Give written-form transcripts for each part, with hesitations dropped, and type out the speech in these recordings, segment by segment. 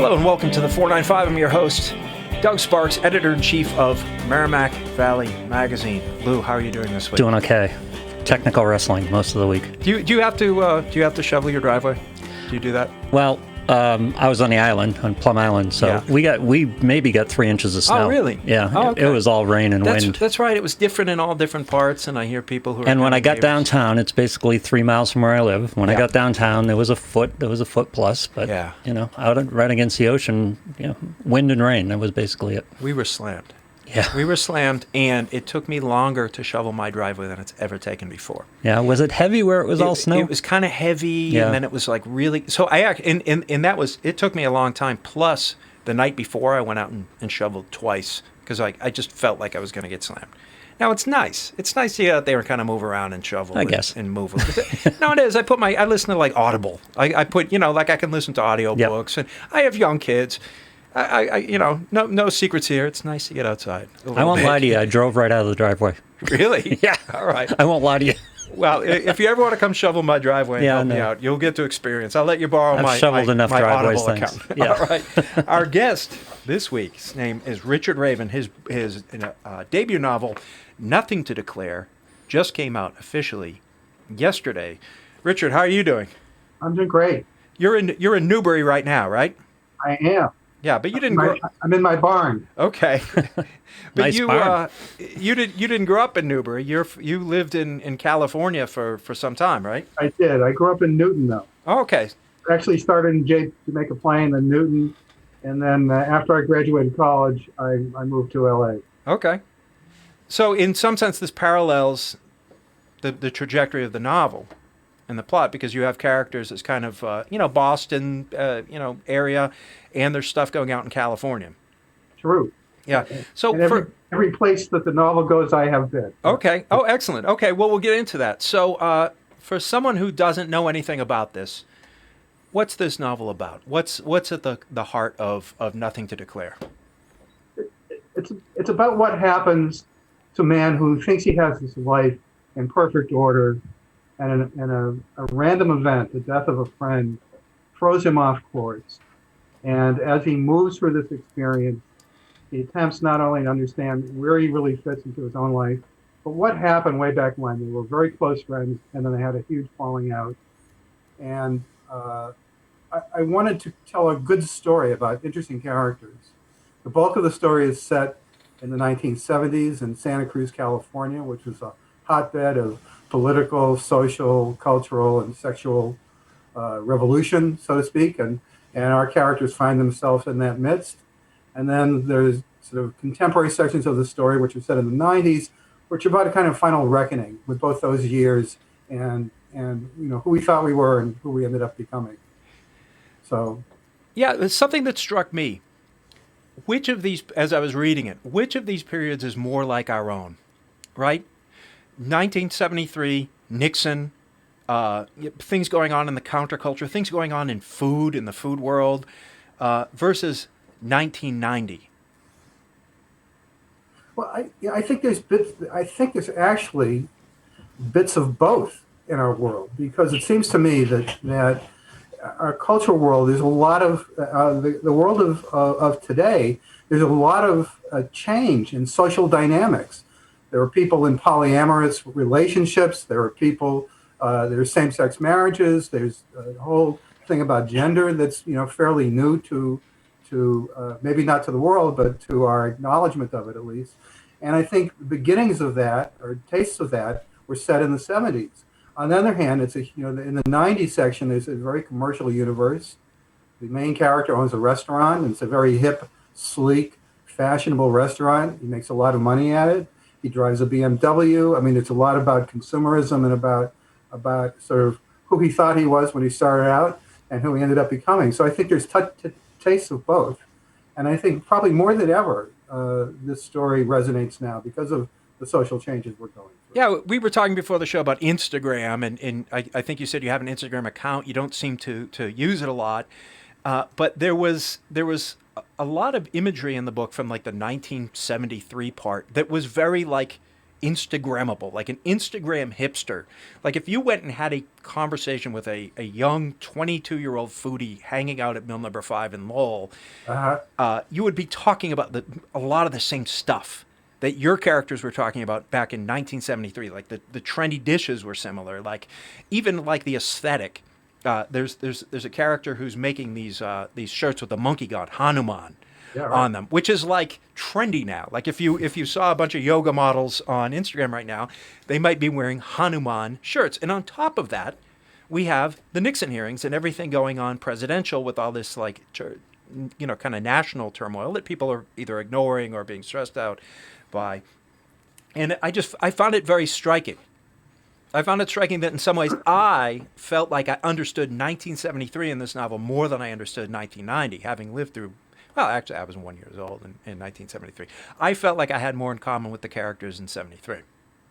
Hello and welcome to the 495. I'm your host, Doug Sparks, editor-in-chief of Merrimack Valley Magazine. Lou, how are you doing this week? Doing okay. Technical wrestling most of the week. Do you have to shovel your driveway? Do you do that? Well, I was on the island, on Plum Island, so Yeah. we maybe got 3 inches of snow. Oh, really? Yeah. Oh, okay. It was all rain and wind. That's right. It was different in all different parts, and I hear people who are... And when I got neighbors. downtown, it's basically 3 miles from where I live. When I Yeah. got downtown, there was a foot plus, but Yeah. right against the ocean, wind and rain. That was basically it. We were slammed. Yeah. We were slammed, and it took me longer to shovel my driveway than it's ever taken before. Yeah. Was it heavy where it was all snow? It was kind of heavy, Yeah. and then it was like really... So and that was... It took me a long time. Plus, the night before, I went out and shoveled twice because I just felt like I was going to get slammed. Now, it's nice. It's nice to get out there and kind of move around and shovel and move. No, it is. I listen to like Audible. I put, like I can listen to audiobooks, and I have young kids. No secrets here. It's nice to get outside. I won't lie to you. I drove right out of the driveway. Really? Yeah. All right. I won't lie to you. Well, if you ever want to come shovel my driveway and help me out, you'll get to experience. I'll let you borrow my driveways, Audible account. Yeah. All right. Our guest this week's name is Richard Raven. His debut novel, Nothing to Declare, just came out officially yesterday. Richard, how are you doing? I'm doing great. You're in Newbury right now, right? I am. Yeah, but you didn't grow. I'm in my barn. Okay, but Nice barn. You didn't grow up in Newbury. You lived in California for some time, right? I did. I grew up in Newton, though. Oh, okay. I actually started in Jamaica Plain, then Newton, and then after I graduated college, I moved to LA. Okay. So in some sense, this parallels the trajectory of the novel and the plot, because you have characters that's kind of Boston area, and there's stuff going out in California. True. Yeah. So and every place that the novel goes, I have been. Okay. Oh, excellent. Okay. Well, we'll get into that. So for someone who doesn't know anything about this, what's this novel about? What's at the heart of Nothing to Declare? It's about what happens to a man who thinks he has his life in perfect order, and a random event, the death of a friend, throws him off course. And as he moves through this experience, he attempts not only to understand where he really fits into his own life, but what happened way back when. They were very close friends, and then they had a huge falling out. And I wanted to tell a good story about interesting characters. The bulk of the story is set in the 1970s in Santa Cruz, California, which was a hotbed of political, social, cultural, and sexual revolution, so to speak. And our characters find themselves in that midst. And then there's sort of contemporary sections of the story, which are set in the 90s, which are about a kind of final reckoning with both those years and who we thought we were and who we ended up becoming. So, yeah, it's something that struck me. Which of these, as I was reading it, which of these periods is more like our own, right? 1973, Nixon, things going on in the counterculture, things going on in food, in the food world, versus 1990. Well, I think there's bits. I think there's actually bits of both in our world, because it seems to me that our cultural world, there's a lot of the world of today. There's a lot of change in social dynamics. There are people in polyamorous relationships. There are people. There's same-sex marriages. There's a whole thing about gender that's fairly new to maybe not to the world, but to our acknowledgement of it at least. And I think the beginnings of that, or tastes of that, were set in the 70s. On the other hand, it's in the 90s section, there's a very commercial universe. The main character owns a restaurant, and it's a very hip, sleek, fashionable restaurant. He makes a lot of money at it. He drives a BMW. I mean, it's a lot about consumerism and about sort of who he thought he was when he started out and who he ended up becoming. So I think there's tastes of both. And I think probably more than ever, this story resonates now because of the social changes we're going through. Yeah, we were talking before the show about Instagram, and I think you said you have an Instagram account. You don't seem to use it a lot. But there was a lot of imagery in the book from like the 1973 part that was very like Instagrammable, like an Instagram hipster. Like if you went and had a conversation with a young 22-year-old foodie hanging out at Mill Number 5 in Lowell, Uh-huh. you would be talking about a lot of the same stuff that your characters were talking about back in 1973. Like the trendy dishes were similar. Like even like the aesthetic. There's a character who's making these shirts with the monkey god Hanuman Yeah, right. on them, which is like trendy now. Like if you saw a bunch of yoga models on Instagram right now, they might be wearing Hanuman shirts. And on top of that, we have the Nixon hearings and everything going on presidential with all this like kind of national turmoil that people are either ignoring or being stressed out by. And I found it very striking. I found it striking that in some ways I felt like I understood 1973 in this novel more than I understood 1990, having lived through. Well, actually, I was 1 year old in 1973. I felt like I had more in common with the characters in 73.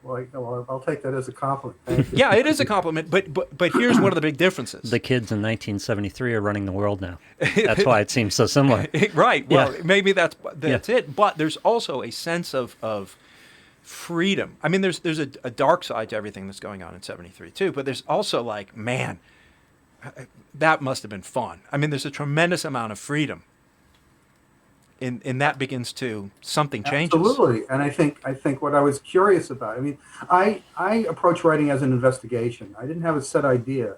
Well, I'll take that as a compliment. Thank you. Yeah, it is a compliment, but here's one of the big differences. The kids in 1973 are running the world now. That's why it seems so similar. Right. Well, Yeah. maybe that's Yeah. it. But there's also a sense of freedom. I mean, there's a dark side to everything that's going on in 73 too. But there's also like, man, that must have been fun. I mean, there's a tremendous amount of freedom. And that begins to something changes. Absolutely, and I think what I was curious about. I mean, I approach writing as an investigation. I didn't have a set idea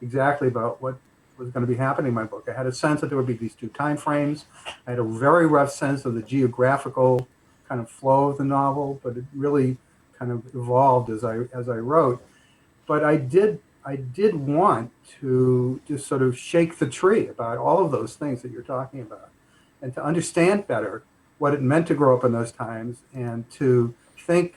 exactly about what was going to be happening in my book. I had a sense that there would be these two time frames. I had a very rough sense of the geographical kind of flow of the novel, but it really kind of evolved as I wrote. But I did want to just sort of shake the tree about all of those things that you're talking about, and to understand better what it meant to grow up in those times, and to think.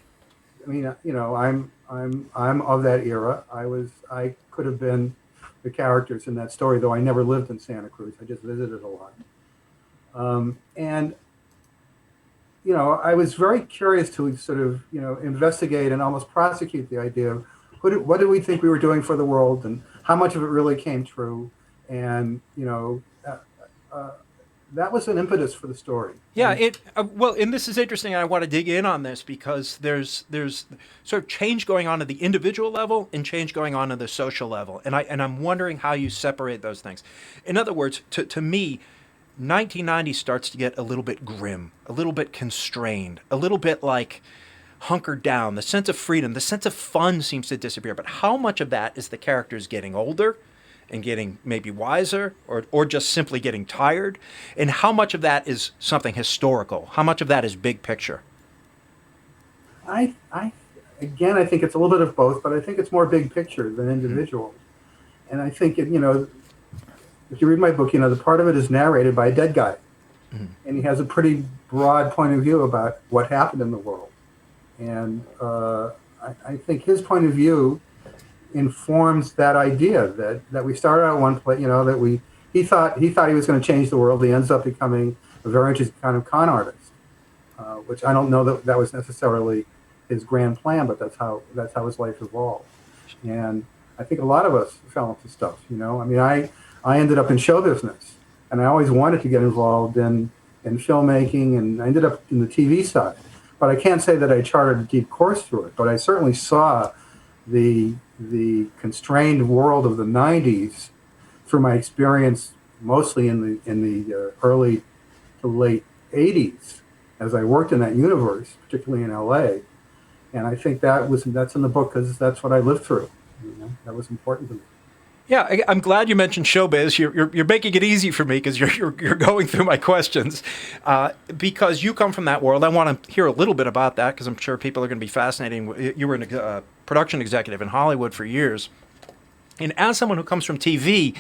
I mean, I'm of that era. I could have been the characters in that story, though I never lived in Santa Cruz. I just visited a lot, and I was very curious to sort of investigate and almost prosecute the idea of what did we think we were doing for the world, and how much of it really came true, and that was an impetus for the story. Yeah, and this is interesting. I want to dig in on this because there's sort of change going on at the individual level and change going on at the social level, and I'm wondering how you separate those things. In other words, to me, 1990 starts to get a little bit grim, a little bit constrained, a little bit like hunkered down. The sense of freedom, the sense of fun seems to disappear. But how much of that is the characters getting older and getting maybe wiser, or just simply getting tired? And how much of that is something historical? How much of that is big picture? I think it's a little bit of both, but I think it's more big picture than individual. And I think if you read my book, the part of it is narrated by a dead guy, and he has a pretty broad point of view about what happened in the world. And I think his point of view informs that idea that we started out one place, that he thought he was going to change the world. He ends up becoming a very interesting kind of con artist, which I don't know that was necessarily his grand plan, but that's how his life evolved. And I think a lot of us fell into stuff. I mean, I ended up in show business, and I always wanted to get involved in filmmaking, and I ended up in the TV side. But I can't say that I charted a deep course through it, but I certainly saw the constrained world of the 90s through my experience mostly in the early to late 80s as I worked in that universe, particularly in LA. And I think that's in the book because that's what I lived through. That was important to me. Yeah, I'm glad you mentioned showbiz. You're making it easy for me because you're going through my questions, because you come from that world. I want to hear a little bit about that because I'm sure people are going to be fascinated. You were a production executive in Hollywood for years, and as someone who comes from TV,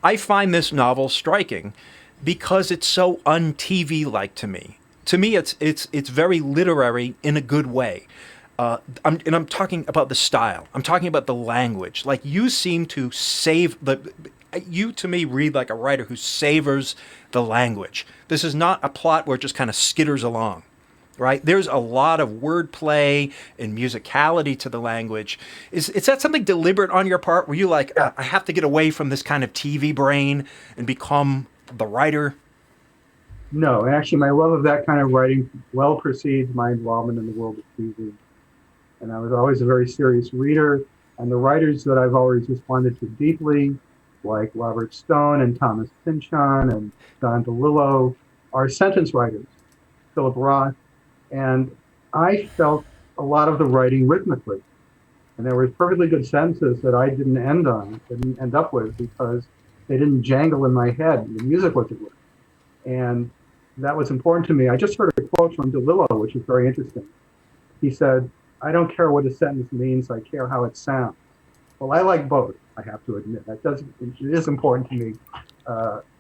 I find this novel striking because it's so un-TV-like to me. To me, it's very literary in a good way. I'm talking about the style. I'm talking about the language. Like you seem to you to me read like a writer who savors the language. This is not a plot where it just kind of skitters along, right? There's a lot of wordplay and musicality to the language. Is that something deliberate on your part? Were you like, I have to get away from this kind of TV brain and become the writer? No, actually, my love of that kind of writing well precedes my involvement in the world of TV. and I was always a very serious reader. And the writers that I've always responded to deeply, like Robert Stone and Thomas Pynchon and Don DeLillo, are sentence writers, Philip Roth. And I felt a lot of the writing rhythmically. And there were perfectly good sentences that I didn't end up with because they didn't jangle in my head. The music wasn't working. And that was important to me. I just heard a quote from DeLillo, which is very interesting. He said, "I don't care what a sentence means, I care how it sounds." Well, I like both, I have to admit. It is important to me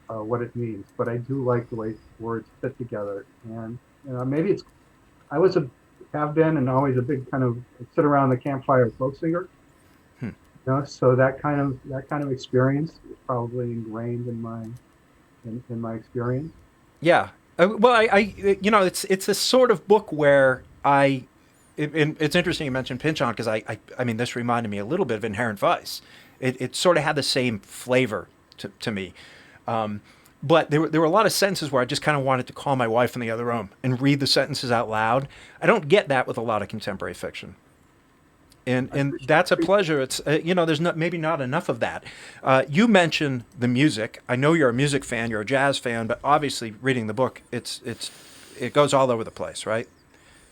what it means, but I do like the way words fit together. And maybe have been and always a big kind of sit around the campfire folk singer. So that kind of experience is probably ingrained in my experience. Yeah. Well, it's a sort of book where it's interesting you mentioned Pynchon because I mean, this reminded me a little bit of Inherent Vice. It sort of had the same flavor to me. But there were a lot of sentences where I just kind of wanted to call my wife in the other room and read the sentences out loud. I don't get that with a lot of contemporary fiction. And that's a pleasure. It's there's maybe not enough of that. You mentioned the music. I know you're a music fan. You're a jazz fan, but obviously reading the book, it goes all over the place, right?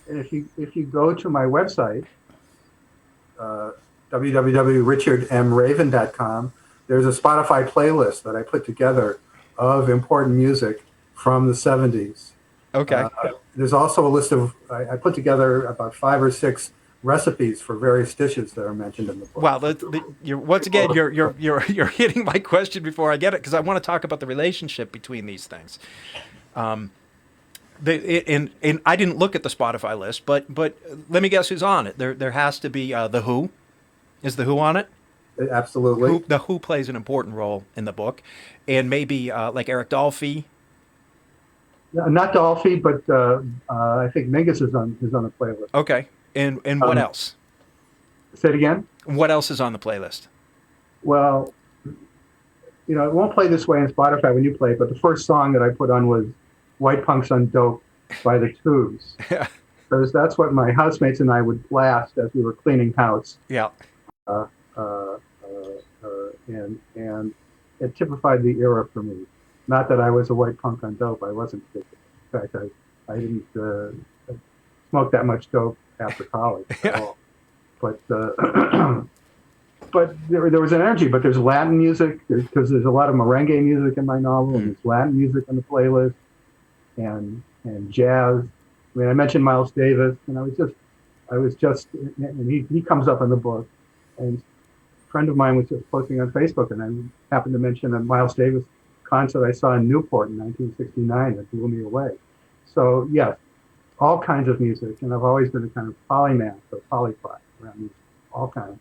And if you go to my website, www.richardmraven.com, there's a Spotify playlist that I put together of important music from the 70s. Okay. There's also a list of I put together about 5 or 6 recipes for various dishes that are mentioned in the book. Well, once again, you're hitting my question before I get it because I want to talk about the relationship between these things. And I didn't look at the Spotify list, but let me guess who's on it. There has to be The Who. Is The Who on it? Absolutely. The Who plays an important role in the book, and maybe like Eric Dolphy. Not Dolphy, but I think Mingus is on the playlist. Okay, and what else? Say it again. What else is on the playlist? Well, it won't play this way on Spotify when you play it, but the first song that I put on was White Punks on Dope by the Tubes. Yeah. Because that's what my housemates and I would blast as we were cleaning house. Yeah. And it typified the era for me. Not that I was a white punk on dope. I wasn't. In fact, I didn't smoke that much dope after college at all. But but there was an energy. But there's Latin music because there's a lot of merengue music in my novel, and there's Latin music on the playlist, and jazz. I mean, I mentioned Miles Davis, and I was just, and he comes up in the book, and a friend of mine was just posting on Facebook, and I happened to mention a Miles Davis concert I saw in Newport in 1969 that blew me away. So yes, all kinds of music, and I've always been a kind of polymath or polyglot around music, all kinds.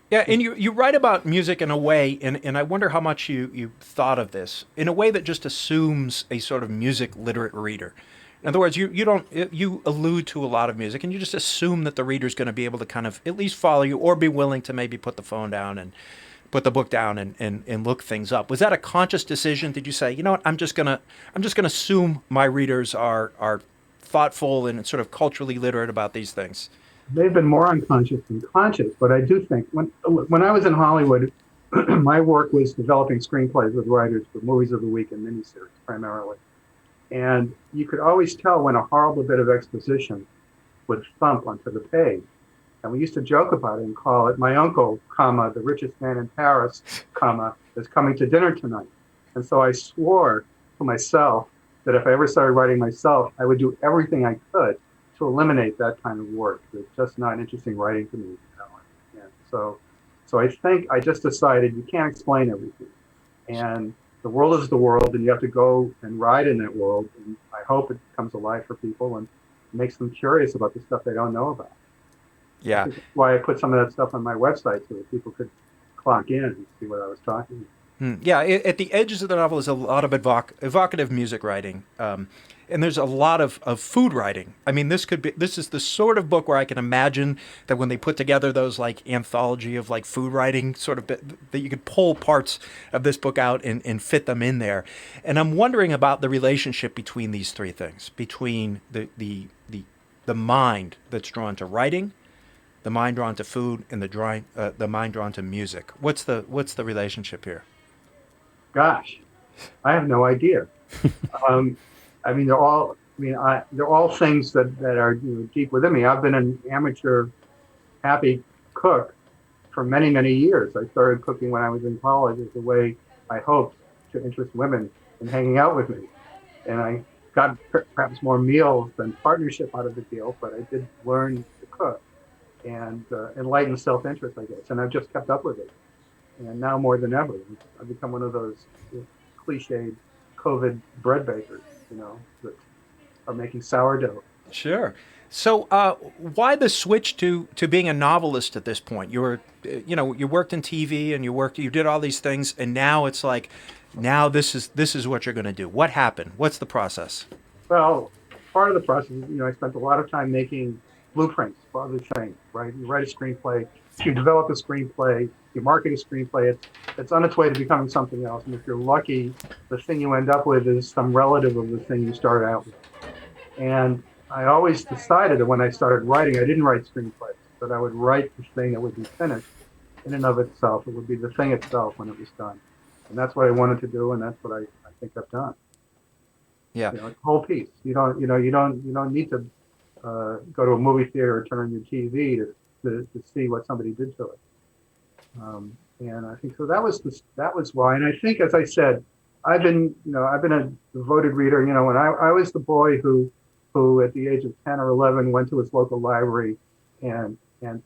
Yeah, and you write about music in a way, and I wonder how much you thought of this, in a way that just assumes a sort of music literate reader. In other words, you allude to a lot of music, and you just assume that the reader's going to be able to kind of at least follow you, or be willing to maybe put the phone down and put the book down and look things up. Was that a conscious decision? Did you say, you know what, I'm just gonna assume my readers are thoughtful and sort of culturally literate about these things? They've been more unconscious than conscious, but I do think when I was in Hollywood, my work was developing screenplays with writers for Movies of the Week and miniseries primarily. And you could always tell when a horrible bit of exposition would thump onto the page. And we used to joke about it and call it, my uncle, comma, the richest man in Paris, comma, is coming to dinner tonight. And so I swore to myself that if I ever started writing myself, I would do everything I could to eliminate that kind of work. It's just not interesting writing to me. And so I think I just decided you can't explain everything. And the world is the world, and you have to go and ride in that world. And I hope it comes alive for people and makes them curious about the stuff they don't know about. Yeah. That's why I put some of that stuff on my website so that people could clock in and see what I was talking about. Yeah, at the edges of the novel is a lot of evocative music writing, and there's a lot of food writing. I mean, this is the sort of book where I can imagine that when they put together those like anthology of like food writing sort of bit, that you could pull parts of this book out and fit them in there. And I'm wondering about the relationship between these three things, between the mind that's drawn to writing, the mind drawn to food, and the mind drawn to music. What's the relationship here? Gosh, I have no idea. I mean, they're all. I mean, they're all things that are deep within me. I've been an amateur, happy cook for many, many years. I started cooking when I was in college as a way I hoped to interest women in hanging out with me, and I got perhaps more meals than partnership out of the deal, but I did learn to cook and enlightened self-interest, I guess, and I've just kept up with it. And now more than ever, I've become one of those cliched COVID bread bakers, that are making sourdough. Sure. So, why the switch to being a novelist at this point? You were, you worked in TV and you did all these things, and now it's like, now this is what you're going to do. What happened? What's the process? Well, part of the process, I spent a lot of time making blueprints for other things, right? You write a screenplay, you develop a screenplay, you market a screenplay, it's on its way to becoming something else. And if you're lucky, the thing you end up with is some relative of the thing you started out with. And I always decided that when I started writing, I didn't write screenplays, but I would write the thing that would be finished in and of itself. It would be the thing itself when it was done. And that's what I wanted to do, and that's what I think I've done. Yeah. The whole piece. You don't need to go to a movie theater or turn on your TV to see what somebody did to it. And I think so. That was why. And I think, as I said, I've been a devoted reader. When I was the boy who at the age of 10 or 11 went to his local library and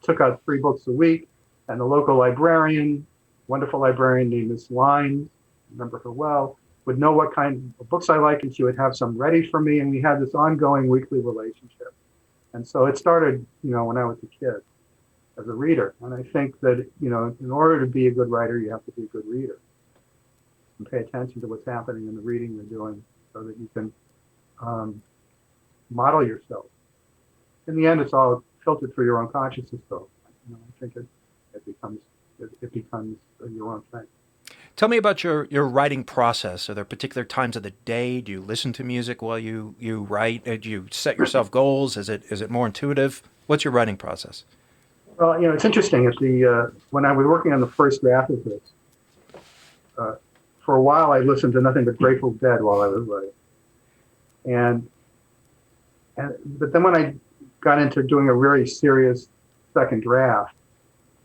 took out 3 books a week, and the local librarian, wonderful librarian named Miss Lines, remember her well, would know what kind of books I like, and she would have some ready for me, and we had this ongoing weekly relationship. And so it started, when I was a kid as a reader. And I think that, in order to be a good writer, you have to be a good reader and pay attention to what's happening in the reading you're doing so that you can model yourself. In the end, it's all filtered through your own consciousness, though. I think it becomes your own thing. Tell me about your writing process. Are there particular times of the day? Do you listen to music while you write? Do you set yourself goals? Is it more intuitive? What's your writing process? Well, it's interesting. When I was working on the first draft of this, for a while I listened to nothing but Grateful Dead while I was writing, but then when I got into doing a very serious second draft,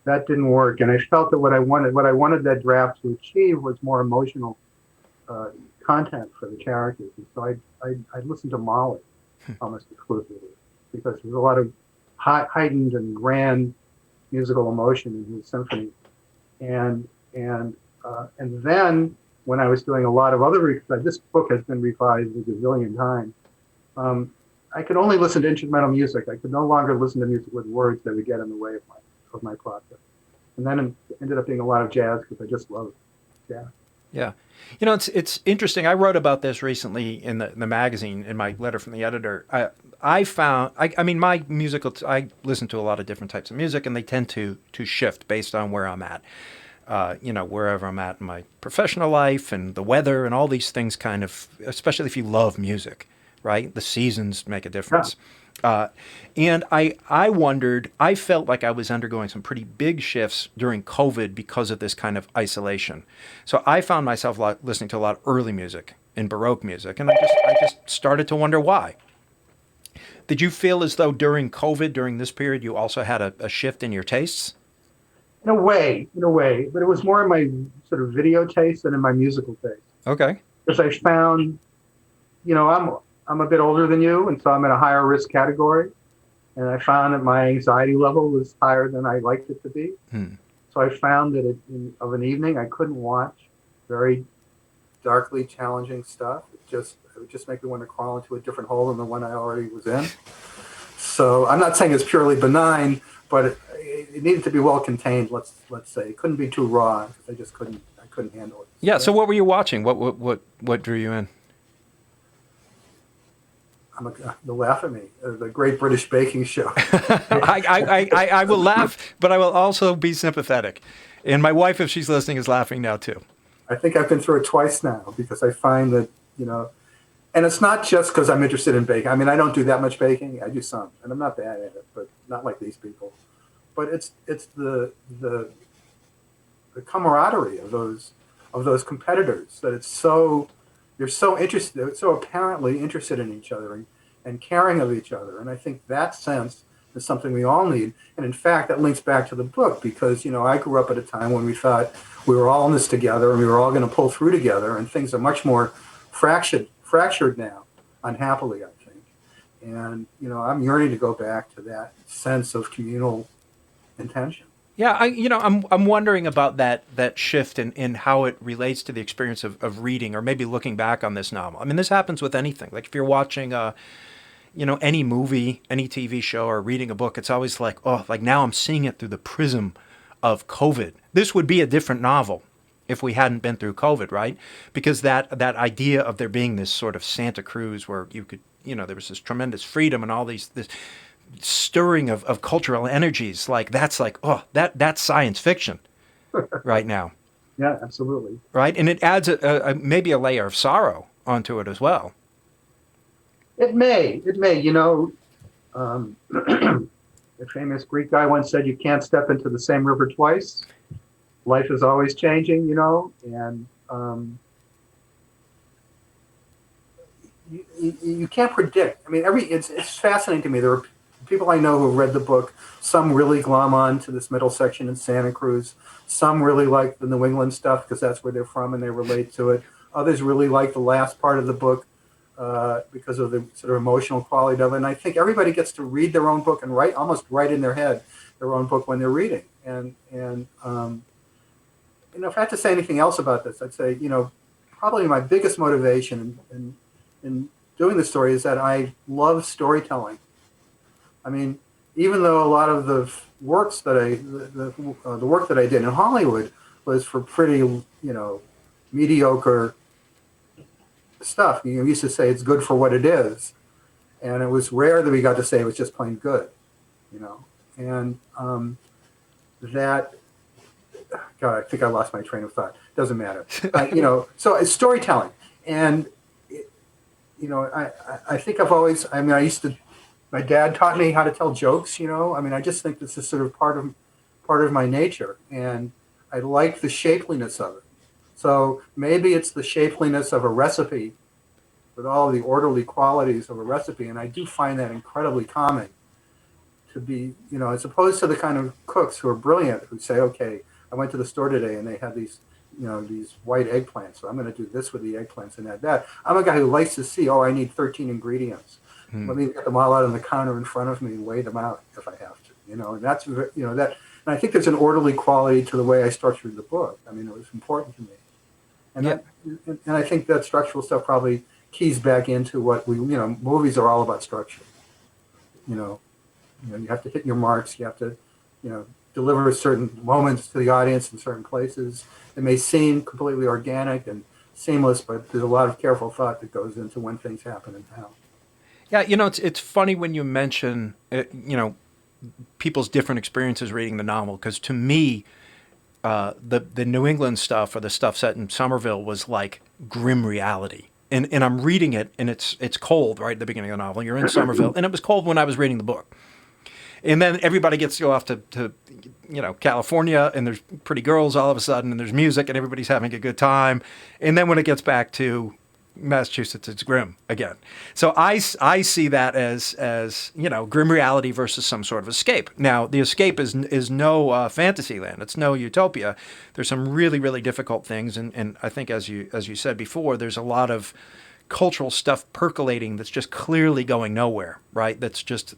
that didn't work, and I felt that what I wanted that draft to achieve was more emotional content for the characters. And so I listened to Molly almost exclusively because there's a lot of heightened and grand musical emotion in his symphony, and then when I was doing a lot of other this book has been revised a gazillion times. I could only listen to instrumental music. I could no longer listen to music with words that would get in the way of my process. And then it ended up being a lot of jazz because I just love jazz. Yeah. It's interesting. I wrote about this recently in the magazine in my letter from the editor. I found, my musical, I listen to a lot of different types of music, and they tend to shift based on where I'm at. Wherever I'm at in my professional life and the weather and all these things kind of, especially if you love music, right? The seasons make a difference. Yeah. And I wondered, I felt like I was undergoing some pretty big shifts during COVID because of this kind of isolation. So I found myself listening to a lot of early music and Baroque music, and I just started to wonder why. Did you feel as though during COVID, during this period, you also had a shift in your tastes? In a way, but it was more in my sort of video taste than in my musical taste. Okay. Because I found, I'm a bit older than you, and so I'm in a higher risk category. And I found that my anxiety level was higher than I liked it to be. So I found that of an evening, I couldn't watch very darkly challenging stuff. It would just make me want to crawl into a different hole than the one I already was in. So I'm not saying it's purely benign, but it needed to be well contained. Let's say it couldn't be too raw. I couldn't handle it. Yeah. So what were you watching? What drew you in? You'll laugh at me. The Great British Baking Show. I will laugh, but I will also be sympathetic. And my wife, if she's listening, is laughing now too. I think I've been through it twice now because I find that, and it's not just because I'm interested in baking. I mean, I don't do that much baking. I do some, and I'm not bad at it, but not like these people. but it's the camaraderie of those competitors that they're so interested, so apparently interested in each other and caring of each other. And I think that sense is something we all need. And in fact, that links back to the book because, I grew up at a time when we thought we were all in this together and we were all going to pull through together, and things are much more fractured now, unhappily, I think. And, I'm yearning to go back to that sense of communal intention. Yeah, I'm wondering about that shift in how it relates to the experience of reading, or maybe looking back on this novel. I mean, this happens with anything. Like if you're watching any movie, any TV show, or reading a book, it's always like, oh, like now I'm seeing it through the prism of COVID. This would be a different novel if we hadn't been through COVID, right? Because that idea of there being this sort of Santa Cruz where you could, there was this tremendous freedom and all this stirring of cultural energies, like that's like, oh, that's science fiction right now. Yeah, absolutely. Right. And it adds maybe a layer of sorrow onto it as well. It may, the famous Greek guy once said, you can't step into the same river twice. Life is always changing, and you can't predict. I mean, it's fascinating to me. There are people I know who read the book. Some really glom on to this middle section in Santa Cruz. Some really like the New England stuff because that's where they're from and they relate to it. Others really like the last part of the book because of the sort of emotional quality of it. And I think everybody gets to read their own book and almost write in their head their own book when they're reading. And if I had to say anything else about this, I'd say, probably my biggest motivation in doing the story is that I love storytelling. I mean, even though a lot of the works that the work that I did in Hollywood was for pretty, mediocre stuff. You used to say it's good for what it is, and it was rare that we got to say it was just plain good, And that, God, I think I lost my train of thought. Doesn't matter, So it's storytelling, and I think my dad taught me how to tell jokes, I just think this is sort of part of my nature, and I like the shapeliness of it. So maybe it's the shapeliness of a recipe with all the orderly qualities of a recipe, and I do find that incredibly calming to be, as opposed to the kind of cooks who are brilliant, who say, okay, I went to the store today and they had these white eggplants, so I'm going to do this with the eggplants and add that. I'm a guy who likes to see, I need 13 ingredients. Let me get them all out on the counter in front of me and weigh them out if I have to, and that's, that, and I think there's an orderly quality to the way I structured the book. I mean, it was important to me. And and I think that structural stuff probably keys back into what movies are all about structure. You have to hit your marks. You have to, deliver certain moments to the audience in certain places. It may seem completely organic and seamless, but there's a lot of careful thought that goes into when things happen and how. Yeah, it's funny when you mention, people's different experiences reading the novel, because to me, the New England stuff or the stuff set in Somerville was like grim reality. And I'm reading it, and it's cold right at the beginning of the novel. You're in Somerville, and it was cold when I was reading the book. And then everybody gets to go off to California, and there's pretty girls all of a sudden, and there's music, and everybody's having a good time. And then when it gets back to Massachusetts, it's grim again. So I see that as grim reality versus some sort of escape. Now, the escape is no fantasy land. It's no utopia. There's some really, really difficult things, and I think as you said before, there's a lot of cultural stuff percolating that's just clearly going nowhere, right? That's just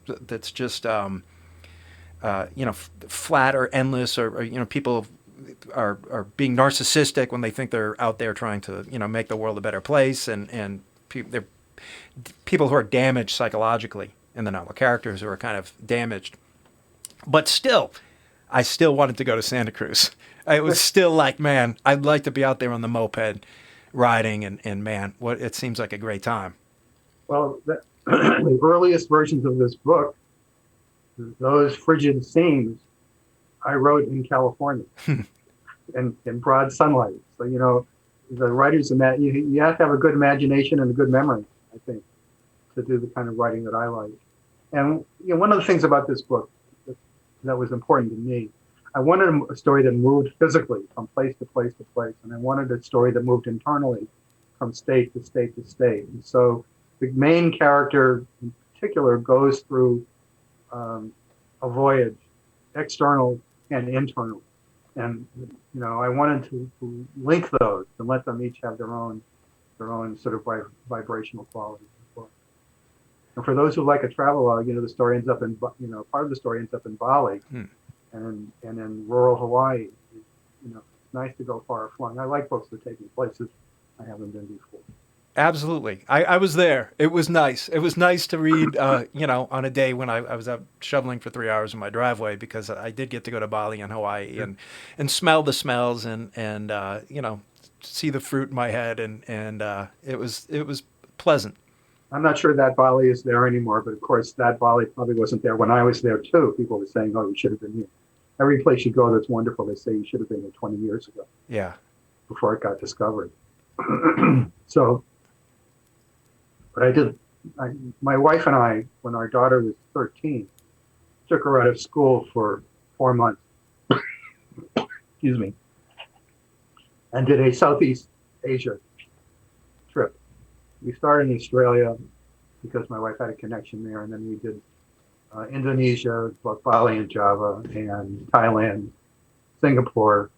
flat or endless, or people are being narcissistic when they think they're out there trying to make the world a better place, and they're people who are damaged psychologically in the novel, characters who are kind of damaged. But still, I still wanted to go to Santa Cruz. It was still like, man, I'd like to be out there on the moped riding, and man, it seems like a great time. Well, the earliest versions of this book, those frigid scenes, I wrote in California in broad sunlight. So, the writers in that, you have to have a good imagination and a good memory, I think, to do the kind of writing that I like. And one of the things about this book, that was important to me. I wanted a story that moved physically from place to place to place, and I wanted a story that moved internally from state to state to state. And so the main character in particular goes through a voyage, external and internal. And I wanted to link those and let them each have their own sort of vibrational qualities. And for those who like a travelogue, the story ends up in part of the story ends up in Bali, and in rural Hawaii. It's nice to go far flung. I like books that take me places I haven't been before. Absolutely. I was there. It was nice. It was nice to read, on a day when I was out shoveling for 3 hours in my driveway, because I did get to go to Bali and Hawaii and smell the smells and see the fruit in my head. And it was pleasant. I'm not sure that Bali is there anymore, but of course that Bali probably wasn't there when I was there too. People were saying, oh, you should have been here. Every place you go that's wonderful, they say you should have been there 20 years ago. Yeah. Before it got discovered. But my wife and I, when our daughter was 13, took her out of school for 4 months, excuse me, and did a Southeast Asia trip. We started in Australia because my wife had a connection there, and then we did Indonesia, both Bali and Java, and Thailand, Singapore,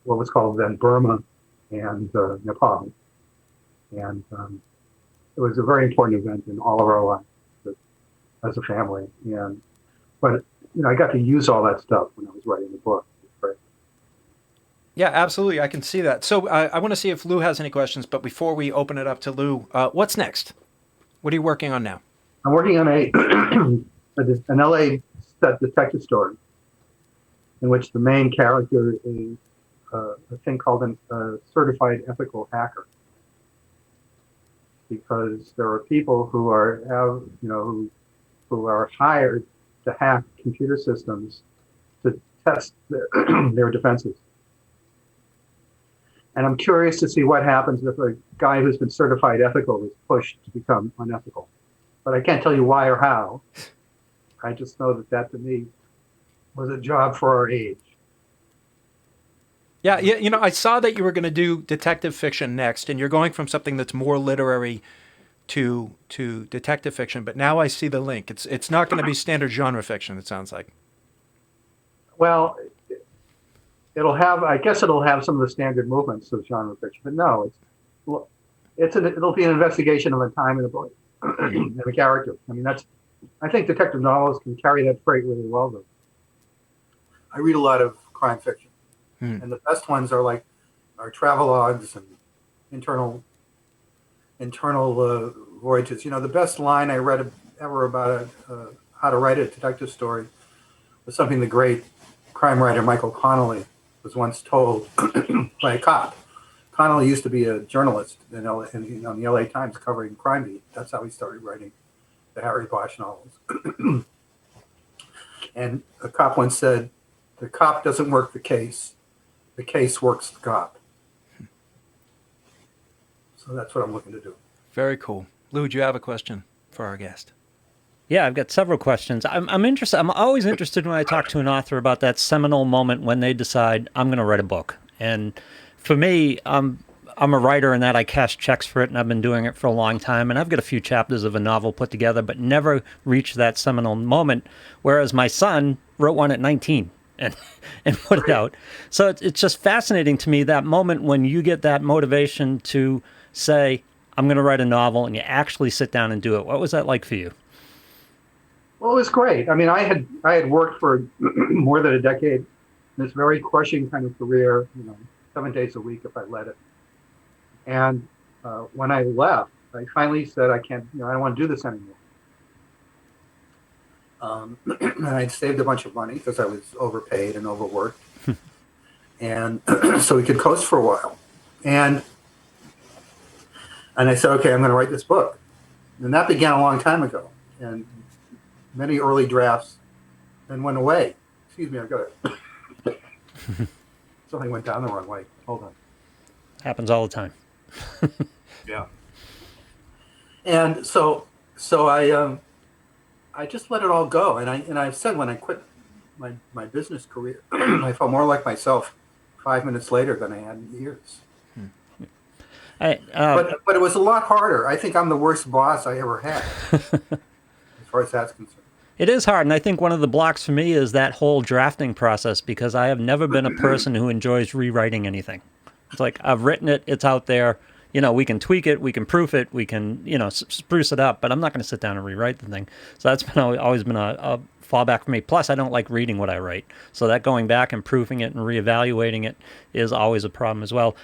what was called then Burma, and Nepal. And it was a very important event in all of our lives as a family. But I got to use all that stuff when I was writing the book. Right? Yeah, absolutely. I can see that. So I want to see if Lou has any questions, but before we open it up to Lou, what's next? What are you working on now? I'm working on an LA set detective story in which the main character is a thing called a certified ethical hacker. Because there are people who are hired to hack computer systems to test their defenses. And I'm curious to see what happens if a guy who's been certified ethical is pushed to become unethical. But I can't tell you why or how. I just know that to me was a job for our age. Yeah, I saw that you were going to do detective fiction next, and you're going from something that's more literary to detective fiction. But now I see the link. It's not going to be standard genre fiction, it sounds like. Well, it'll have some of the standard movements of genre fiction, but no, it'll be an investigation of a time and a place and a character. I think detective novels can carry that freight really well, though. I read a lot of crime fiction. And the best ones are travelogues and internal voyages. The best line I read ever about how to write a detective story was something the great crime writer Michael Connelly was once told by a cop. Connelly used to be a journalist in the LA Times covering crime beat. That's how he started writing the Harry Bosch novels. And a cop once said, "The cop doesn't work the case works the cop." So that's what I'm looking to do. Very cool. Lou, do you have a question for our guest? Yeah, I've got several questions. I'm interested. I'm always interested when I talk to an author about that seminal moment when they decide, I'm going to write a book. And for me, I'm a writer in that I cash checks for it, and I've been doing it for a long time. And I've got a few chapters of a novel put together, but never reached that seminal moment. Whereas my son wrote one at 19 and put it out. So it's just fascinating to me, that moment when you get that motivation to say, I'm going to write a novel, and you actually sit down and do it. What was that like for you? Well, it was great. I had worked for more than a decade in this very crushing kind of career, 7 days a week if I let it. And when I left, I finally said, I don't want to do this anymore. And I'd saved a bunch of money because I was overpaid and overworked. And so we could coast for a while. And I said, okay, I'm going to write this book. And that began a long time ago. And many early drafts then went away. Excuse me, I've got it. Something went down the wrong way. Hold on. Happens all the time. Yeah. And so I just let it all go. And I said when I quit my business career. I felt more like myself 5 minutes later than I had in years. But it was a lot harder. I think I'm the worst boss I ever had, as far as that's concerned. It is hard, and I think one of the blocks for me is that whole drafting process, because I have never been a person who enjoys rewriting anything. It's like, I've written it, it's out there. We can tweak it, we can proof it, we can, spruce it up, but I'm not going to sit down and rewrite the thing. So that's always been a fallback for me. Plus, I don't like reading what I write. So that going back and proofing it and reevaluating it is always a problem as well.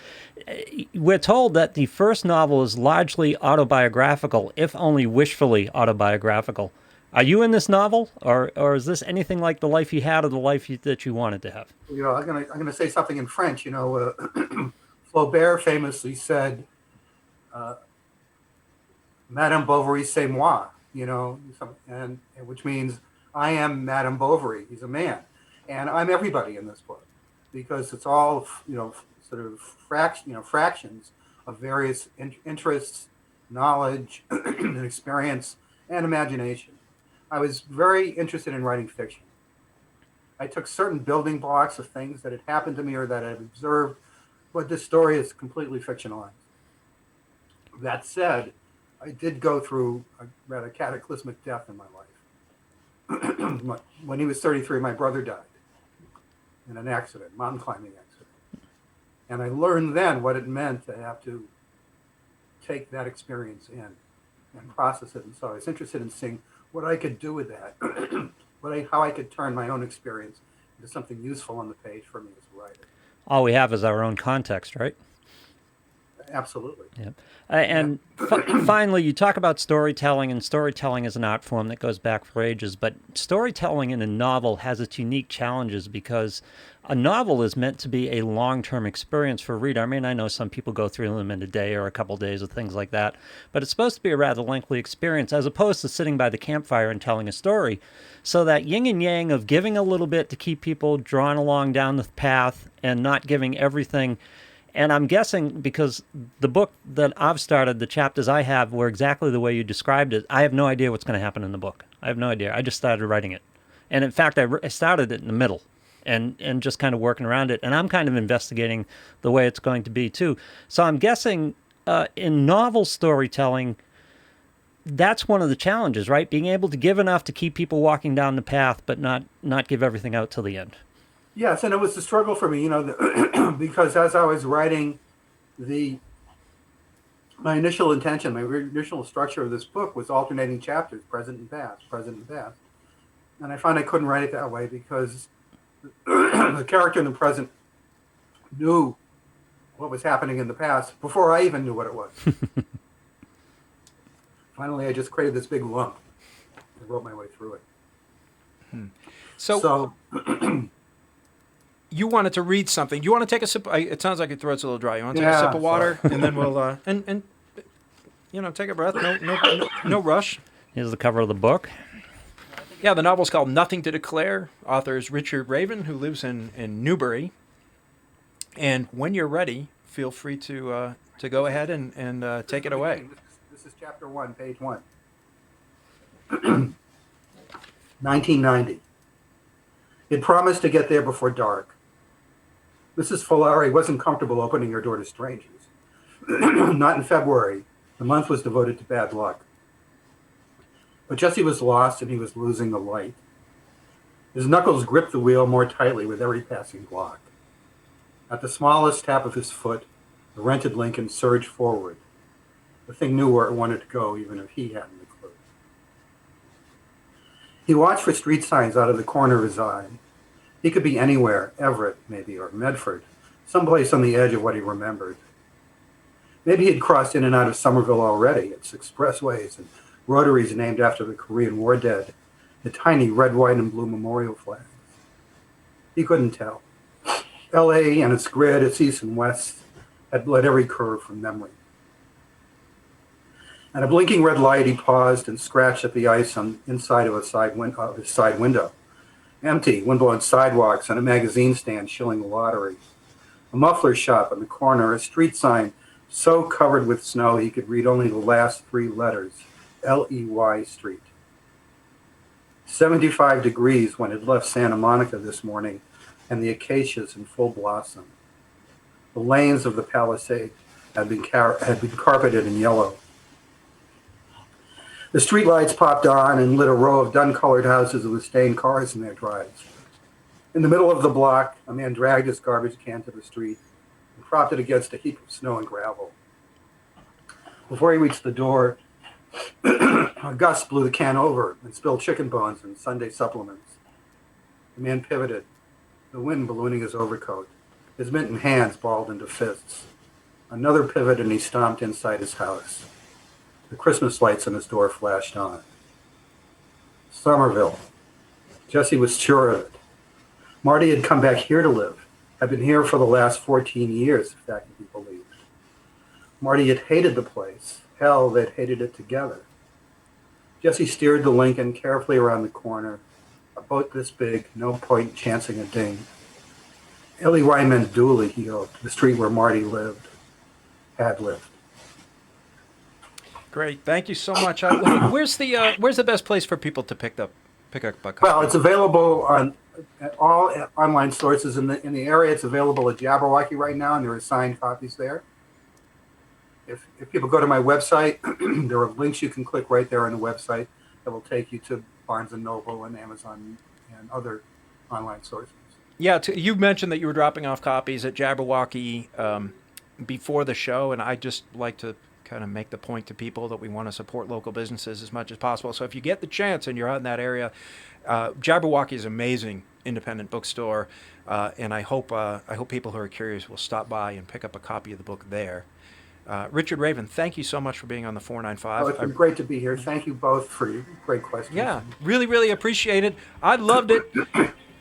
We're told that the first novel is largely autobiographical, if only wishfully autobiographical. Are you in this novel, or is this anything like the life you had or the life that you wanted to have? I'm gonna say something in French. Flaubert famously said, "Madame Bovary, c'est moi." And which means I am Madame Bovary. He's a man, and I'm everybody in this book, because it's all sort of fractions of various interests, knowledge, and experience, and imagination. I was very interested in writing fiction. I took certain building blocks of things that had happened to me or that I've observed, but this story is completely fictionalized. That said, I did go through a rather cataclysmic death in my life. When he was 33, my brother died in an accident, mountain climbing accident. And I learned then what it meant to have to take that experience in and process it. And so I was interested in seeing what I could do with that, how I could turn my own experience into something useful on the page for me as a writer. All we have is our own context, right? Absolutely. Yeah. And finally, you talk about storytelling, and storytelling is an art form that goes back for ages, but storytelling in a novel has its unique challenges, because a novel is meant to be a long-term experience for a reader. I mean, I know some people go through them in a day or a couple of days or things like that, but it's supposed to be a rather lengthy experience, as opposed to sitting by the campfire and telling a story. So that yin and yang of giving a little bit to keep people drawn along down the path and not giving everything. And I'm guessing, because the book that I've started, the chapters I have were exactly the way you described it. I have no idea what's going to happen in the book. I have no idea. I just started writing it. And in fact, I started it in the middle and just kind of working around it. And I'm kind of investigating the way it's going to be, too. So I'm guessing in novel storytelling, that's one of the challenges, right? Being able to give enough to keep people walking down the path, but not give everything out till the end. Yes, and it was a struggle for me, because as I was writing my initial intention, my initial structure of this book was alternating chapters, present and past, present and past. And I found I couldn't write it that way, because the character in the present knew what was happening in the past before I even knew what it was. Finally, I just created this big lump and wrote my way through it. So you wanted to read something. You want to take a sip? It sounds like your throat's a little dry. You want to take a sip of water, and then we'll and take a breath. No rush. Here's the cover of the book. Yeah, the novel's called Nothing to Declare. Author is Richard Raven, who lives in Newbury. And when you're ready, feel free to go ahead and take it away. This is chapter 1, page 1. 1990. It promised to get there before dark. Mrs. Folari wasn't comfortable opening her door to strangers. Not in February. The month was devoted to bad luck. But Jesse was lost, and he was losing the light. His knuckles gripped the wheel more tightly with every passing block. At the smallest tap of his foot, the rented Lincoln surged forward. The thing knew where it wanted to go, even if he hadn't a clue. He watched for street signs out of the corner of his eye. He could be anywhere, Everett, maybe, or Medford, someplace on the edge of what he remembered. Maybe he'd crossed in and out of Somerville already. Its expressways and rotaries named after the Korean War dead, the tiny red, white, and blue memorial flags. He couldn't tell. L.A. and its grid, its east and west, had bled every curve from memory. At a blinking red light, he paused and scratched at the ice on inside of his side window. Empty, windblown sidewalks and a magazine stand shilling the lottery. A muffler shop on the corner, a street sign so covered with snow he could read only the last three letters, L-E-Y Street. 75 degrees when it left Santa Monica this morning, and the acacias in full blossom. The lanes of the Palisade had been carpeted in yellow. The streetlights popped on and lit a row of dun-colored houses with stained cars in their drives. In the middle of the block, a man dragged his garbage can to the street and propped it against a heap of snow and gravel. Before he reached the door, a gust blew the can over and spilled chicken bones and Sunday supplements. The man pivoted, the wind ballooning his overcoat, his mittened hands balled into fists. Another pivot and he stomped inside his house. The Christmas lights on his door flashed on. Somerville. Jesse was sure of it. Marty had come back here to live, had been here for the last 14 years, if that can be believed. Marty had hated the place. Hell, they'd hated it together. Jesse steered the Lincoln carefully around the corner. A boat this big, no point chancing a ding. Ellie Ryman's Dooley, he hoped, the street where Marty had lived. Great, thank you so much. Where's the best place for people to pick up a copy? Well, it's available on all online sources in the area. It's available at Jabberwocky right now, and there are signed copies there. If people go to my website, there are links you can click right there on the website that will take you to Barnes & Noble and Amazon and other online sources. Yeah, you mentioned that you were dropping off copies at Jabberwocky before the show, and I'd just like to kind of make the point to people that we want to support local businesses as much as possible. So if you get the chance and you're out in that area, Jabberwocky is an amazing independent bookstore, and I hope people who are curious will stop by and pick up a copy of the book there. Richard Raven, thank you so much for being on the 495. It's been great to be here. Thank you both for your great questions. Yeah, really, really appreciate it. I loved it.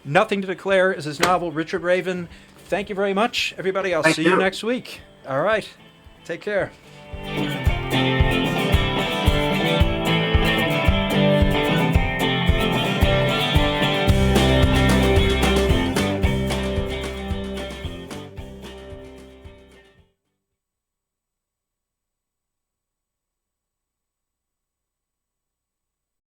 Nothing to Declare is his novel. Richard Raven, thank you very much. Everybody, I'll see you next week. All right. Take care.